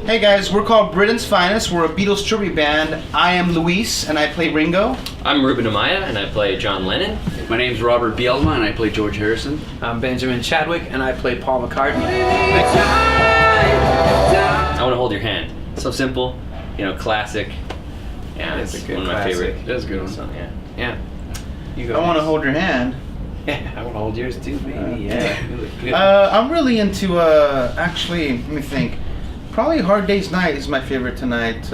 Hey guys, we're called Britain's Finest. We're a Beatles tribute band. I am Luis, and I play Ringo. I'm Ruben Amaya, and I play John Lennon. My name's Robert Bielma, and I play George Harrison. I'm Benjamin Chadwick, and I play Paul McCartney. I Want to Hold Your Hand. So simple, classic. Yeah, It's it's a good one of my classic. favorite. That's a good one. song, yeah. Yeah. You go. I want to hold your hand. Yeah, I want to hold yours too, baby. Yeah. You look good. I'm really into, actually, let me think. Probably Hard Day's Night is my favorite tonight. It's,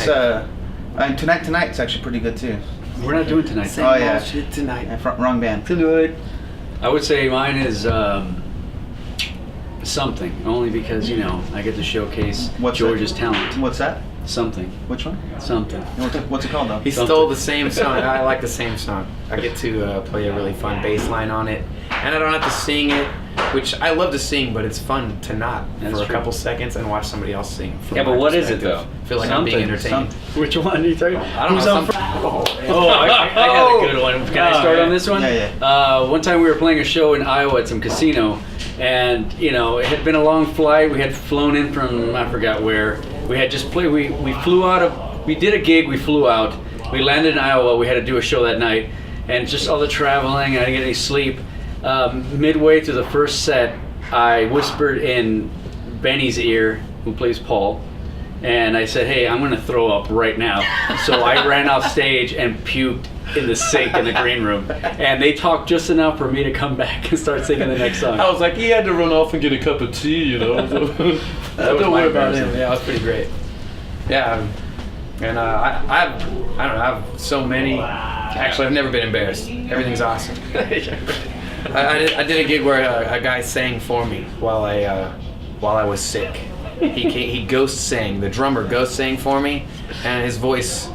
and Tonight's actually pretty good too. We're not doing tonight. Oh, yeah. Shit tonight. Wrong band. Tonight. I would say mine is Something, only because, I get to showcase What's George's that? talent. What's that? Something. Which one? Something. What's it called though? He stole the same song. I like the same song. I get to play a really fun bass line on it, and I don't have to sing it, which I love to sing, but it's fun to not That's for a true. couple seconds and watch somebody else sing. from Yeah, but my what is it, perspective. though? Feel like I'm being Something, entertained. Which one are you talking about? I don't know. I got a good one. Can I start on this one? Yeah, One time we were playing a show in Iowa at some casino, and it had been a long flight. We had flown in from I forgot where. We had just played. We flew out of. We did a gig. We flew out. We landed in Iowa. We had to do a show that night, and just all the traveling. I didn't get any sleep. Midway through the first set, I whispered in Benny's ear, who plays Paul, and I said, "Hey, I'm gonna throw up right now." So I ran off stage and puked in the sink in the green room, and they talked just enough for me to come back and start singing the next song. I was like, he had to run off and get a cup of tea, That was Don't my worry about him. embarrassment. Yeah, it was pretty great. Yeah, and I don't know. I have so many. Actually, I've never been embarrassed. Everything's awesome. I did a gig where a guy sang for me while I was sick. He ghost sang. The drummer ghost sang for me, and his voice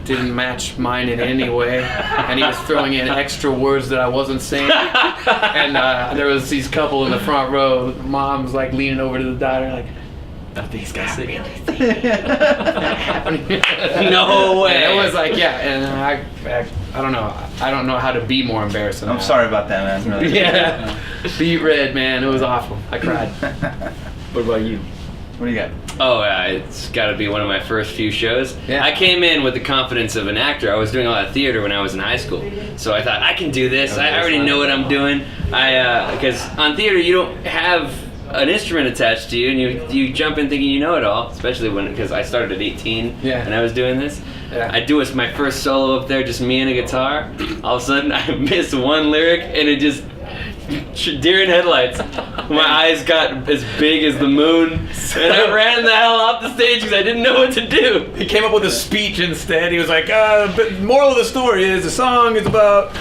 didn't match mine in any way, and he was throwing in extra words that I wasn't saying. And there was these couple in the front row. Mom's like leaning over to the daughter, like, "I think he's gonna sing anything." No way. And it was like, yeah, and I don't know. I don't know how to be more embarrassed than I'm that. sorry about that, man. Really. Yeah, beat red, man. It was awful. I cried. What about you? What do you got? Oh, yeah, it's got to be one of my first few shows. Yeah. I came in with the confidence of an actor. I was doing a lot of theater when I was in high school, so I thought I can do this. Okay, I already that's know fine. what I'm doing. Because on theater you don't have an instrument attached to you, and you jump in thinking you know it all. Especially because I started at 18 Yeah. and I was doing this. Yeah. I do my first solo up there, just me and a guitar. All of a sudden I missed one lyric, and it just deer in headlights. My eyes got as big as the moon, and I ran the hell off the stage because I didn't know what to do. He came up with a speech instead. He was like, but moral of the story is the song is about...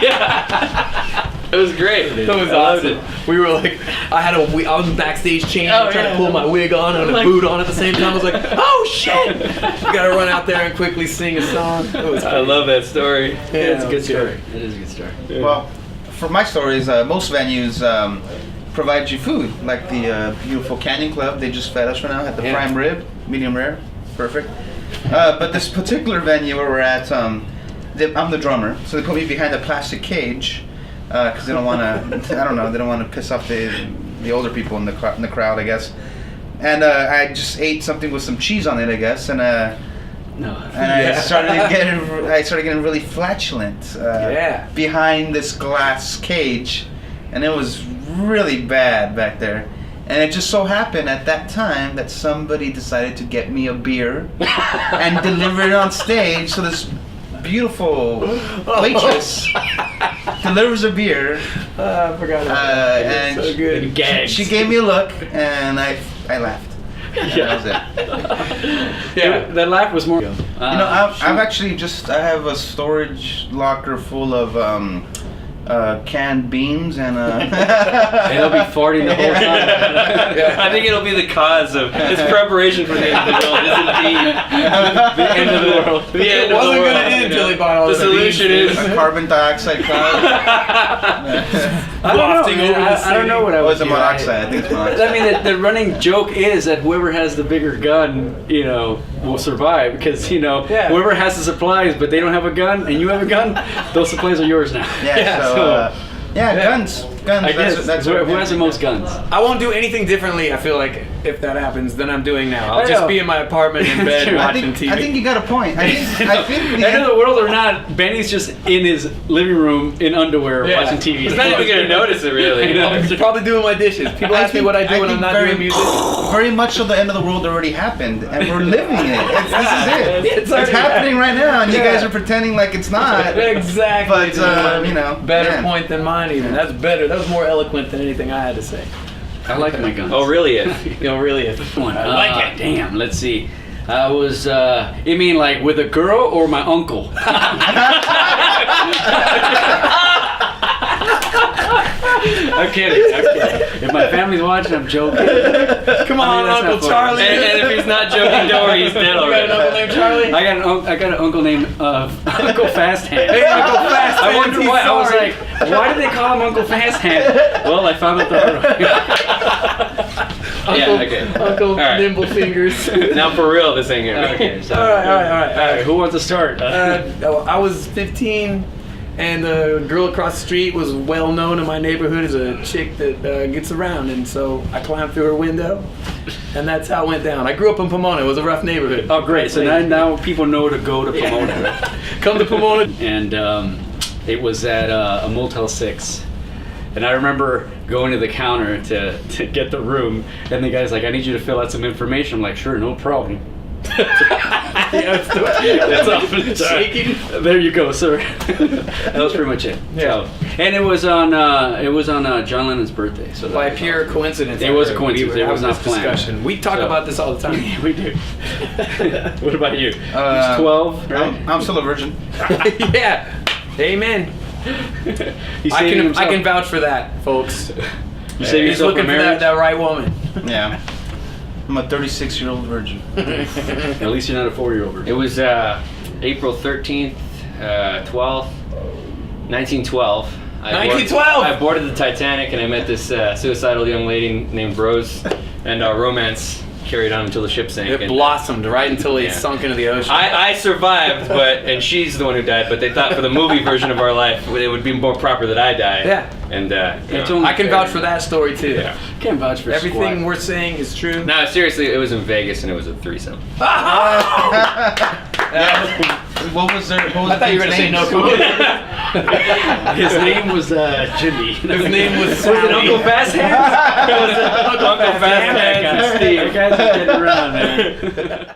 Yeah. It was great. That was I loved awesome. it. We were like, I was backstage changing, Oh, trying yeah. to pull my wig on and a Like- boot on at the same time. I was like, oh shit! You gotta run out there and quickly sing a song. It was I love that story. Yeah, It's a it good was story. It is a good story. Well, for my stories, most venues provide you food, like the beautiful Canyon Club. They just fed us right now at the Yeah. prime rib, medium rare, perfect. But this particular venue where we're at, I'm the drummer, so they put me behind a plastic cage because they don't want to. I don't know. They don't want to piss off the older people in the crowd, I guess. And I just ate something with some cheese on it, I guess, and. No. And I started getting really flatulent behind this glass cage, and it was really bad back there. And it just so happened at that time that somebody decided to get me a beer and deliver it on stage. So this beautiful waitress delivers a beer, I forgot about that. and So good. she gave me a look, and I laughed. Yeah. That was it. Yeah. That laugh was more. You know, I've actually I have a storage locker full of canned beans and And they'll be farting the whole time. I think it'll be the cause of this preparation for the end of the world is indeed the end of the world. The end It of the wasn't world. gonna end till he bought all The the solution beans. is a carbon dioxide cloud. I don't Wafting know. over the I don't know what I It would was a do. monoxide. I think it's monoxide. I mean, the running joke is that whoever has the bigger gun, will survive because whoever has the supplies, but they don't have a gun, and you have a gun, those supplies are yours now. Yeah, guns. I guess That's who has the most guns? I won't do anything differently. I feel like if that happens than I'm doing now. I'll I just know. be in my apartment in bed True. watching TV. I think you got a point. I think the End of the world or not, Benny's just in his living room in underwear Yeah. watching TV. He's not even gonna notice it really. I'm probably doing my dishes. People ask me what I do when I'm not doing music. Very much so the end of the world already happened, and we're living it. This is it. It's It's happening right now, and you guys are pretending like it's not. Exactly. But, you know, better man. point than mine even. That's better. That was more eloquent than anything I had to say. I like my guns. Oh, really? It. Really is. One. I like it. Damn, let's see. I was, you mean like with a girl or my uncle? I'm kidding. If my family's watching, I'm joking. Come on, that's Uncle not funny. Charlie. And if he's not joking, don't worry, he's dead You got already. an uncle named Charlie? I got an uncle named Uncle Fast Hand. Hey, Uncle Fast I Hand, wonder he's why. I was sorry. like, why did they call him Uncle Fast Hand? Well, I found out the hard way. Yeah, okay. Uncle All right. Nimble Fingers. Now for real, this ain't gonna be. Okay, so, All right. Who wants to start? I was 15, and the girl across the street was well known in my neighborhood as a chick that gets around, and so I climbed through her window, and that's how it went down. I grew up in Pomona. It was a rough neighborhood. Oh, great. So now people know to go to Pomona. Come to Pomona. And it was at a Motel 6. And I remember going to the counter to get the room, and the guy's like, I need you to fill out some information. I'm like, sure, no problem. That's often shaking. There you go, sir. That was pretty much it. Yeah. So, and it was on John Lennon's birthday. So By that pure coincidence. It was a we coincidence. were It was having not this planned. discussion. We talk So- about this all the time. we do. What about you? Uh, 12, right? I'm still a virgin. Yeah. Amen. He's I saving can himself. vouch for that, folks. You He's save yourself looking for for marriage. that right woman. Yeah. I'm a 36-year-old virgin. At least you're not a 4-year-old. It was April 13th, 12th, 1912. 1912! I boarded the Titanic and I met this suicidal young lady named Rose, and our romance carried on until the ship sank. It and blossomed right until he Yeah. sunk into the ocean. I survived, and she's the one who died. But they thought for the movie version of our life, it would be more proper that I die. Yeah. And It's you know. only I can fair. vouch for that story too. Yeah. Can't vouch for Everything squat. we're saying is true. No, seriously, it was in Vegas and it was a threesome. What was their? What was I thought you were gonna say no. His name was Jimmy. His name was Was it Sally. Uncle Fast Hands? Uncle Fast Hands and Steve. You guys are getting around, man.